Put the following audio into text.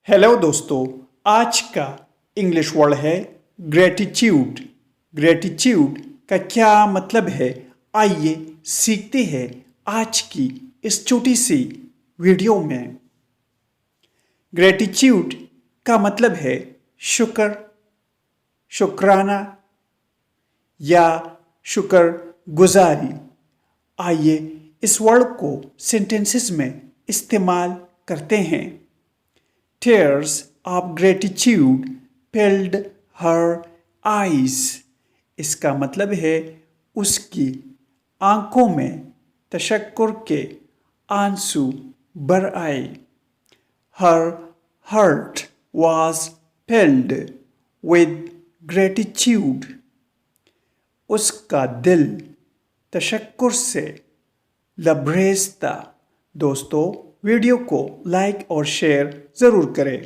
Hello दोस्तों, आज का इंग्लिश वर्ड है ग्रेटिट्यूड। ग्रेटिट्यूड का क्या मतलब है, आइए सीखते हैं आज की इस छोटी सी वीडियो में। ग्रेटिट्यूड का मतलब है शुक्र, शुक्राना या शुक्र गुजारी। आइए इस वर्ड को सेंटेंसेस में इस्तेमाल करते हैं। Tears of gratitude filled her eyes। इसका मतलब है उसकी आंखों में तशक्कुर के आंसू भर आए। Her heart was filled with gratitude। उसका दिल तशक्कुर से लबरेज था। दोस्तों, वीडियो को लाइक और शेयर ज़रूर करें।